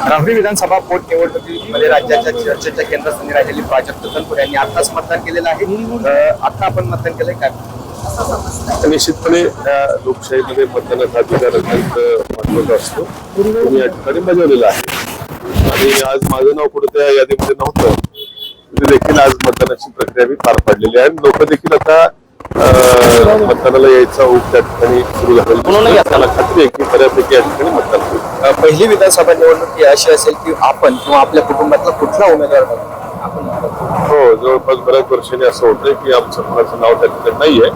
राहुरी विधानसभा पोटनिवडणुकीमध्ये राज्याच्या चर्चेच्या केंद्रस्थानी राहिलेली प्राजक्त तनपुरे यांनी आताच मतदान केलेलं आहे. आता आपण मतदान केलंय काय? निश्चितपणे लोकशाहीमध्ये मतदानाचा अधिकार अत्यंत महत्वाचा असतो. मी या ठिकाणी बजावलेला आहे आणि आज माझं नाव कुठं त्या यादीमध्ये नव्हतं तरी देखील आज मतदानाची प्रक्रिया मी पार पाडलेली आहे. लोक देखील आता मतदानाला यायचा ओघ त्या ठिकाणी सुरू झालेला आहे. मला खात्री आहे की बऱ्यापैकी या ठिकाणी मतदान होईल. पहिली विधानसभा निवडणूक ही अशी असेल की आपण किंवा आपल्या कुटुंबातला कुठला उमेदवार आपण हो, जवळपास बऱ्याच वर्षांनी असं होतंय की आमचं कोणाचं नाव त्या ठिकाणी नाहीये.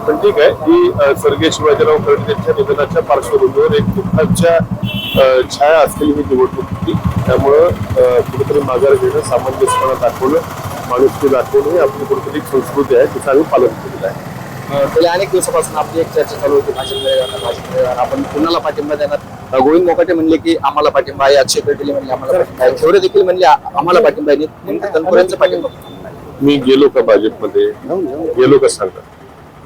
पण ठीक आहे, ही स्वर्गीय शिवाजीराव कर्डिले यांच्या निधनाच्या पार्श्वभूमीवर एक दुःखाच्या छाया असलेली ही निवडणूक होती. त्यामुळं कुठेतरी माघार घेणं, सामंजस्यपणा दाखवणं, माणुसकी दाखवणं ही आपली कुठेतरी संस्कृती आहे, तिचं आम्ही पालन केलेलं आहे. गेल्या अनेक दिवसापासून आपली एक चर्चा चालू होती, भाजप आपण कुणाला पाठिंबा देणार. गोविंद मोकाटे म्हणले की आम्हाला पाठिंबा आहे, अक्षय कर्डिले म्हणले आम्हाला पाठिंबा आहे, ठेवरे देखील म्हणले आम्हाला पाठिंबा आहे. नेमकं तनपुरेंचा पाठिंबा मी गेलो का भाजपमध्ये? गेलो का सांगा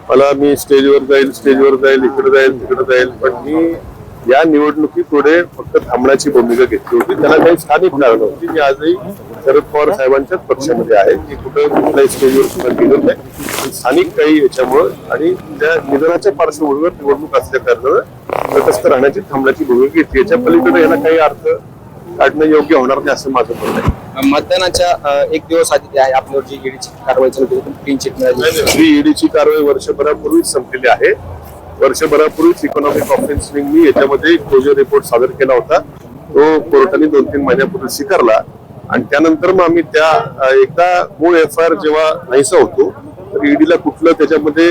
मला. मी स्टेजवर जाईल, इकडे जाईल, तिकडे जाईल, पण मी या निवडणुकीत पुढे फक्त थांबण्याची भूमिका घेतली होती. त्याला काही स्थानिक कारणं होती. मी आजही शरद पवार साहेबांच्याच पक्षामध्ये आहे. मी कुठल्याही स्टेजवर सुद्धा गेलो नाही. स्थानिक काही याच्यामुळं आणि त्या निधनाच्या पार्श्वभूमीवर निवडणूक असल्या कारणानं तटस्थ राहण्याची, थांबण्याची भूमिका घेतली. याच्या पलीकडे याला काही अर्थ काढणं योग्य होणार नाही असं माझं म्हणणं आहे. मतदानाच्या एक दिवस आधी आहे आपल्यावर जी ईडीची कारवाई चालू होती, क्लीन चिट मिळाली. ही ईडीची कारवाई वर्षभरापूर्वीच संपलेली आहे. वर्षभरापूर्वीच इकॉनॉमिक ऑफेन्सिंगनी याच्यामध्ये क्लोजर रिपोर्ट सादर केला होता. तो कोर्टाने 2-3 महिन्यापूर्वी स्वीकारला आणि त्यानंतर मग आम्ही त्या एकदा मूळ FIR जेव्हा नाहीसा होतो तर ईडीला कुठलं त्याच्यामध्ये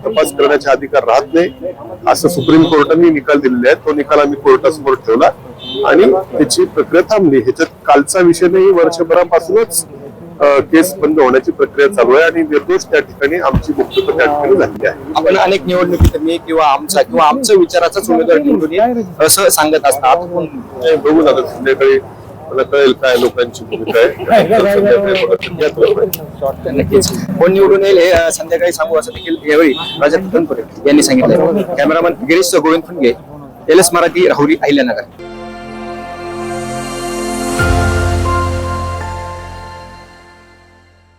तपास करण्याचे अधिकार राहत नाही असं सुप्रीम कोर्टाने निकाल दिलेले आहेत. तो निकाल आम्ही कोर्टासमोर ठेवला आणि त्याची प्रक्रिया थांबली. ह्याच्यात कालचा विषय नाही, वर्षभरापासूनच केस बंद होण्याची प्रक्रिया चालू आहे आणि निर्दोष त्या ठिकाणी आमची मुक्तता त्या ठिकाणी झालेली आहे. आपण अनेक निवडणुकीत मी किंवा आमच्या विचाराचाच उमेदवार निवडून येईल असं सांगत असतात. बघू आता संध्याकाळी मला कळेल काय लोकांची भूमिका आहे. नक्कीच कोण निवडून येईल हे संध्याकाळी सांगू असं देखील यावेळी प्राजक्त तनपुरे यांनी सांगितलं. Cameraman Girish Govind Phunge, LS Marathi, Rahuri, Ahilyanagar.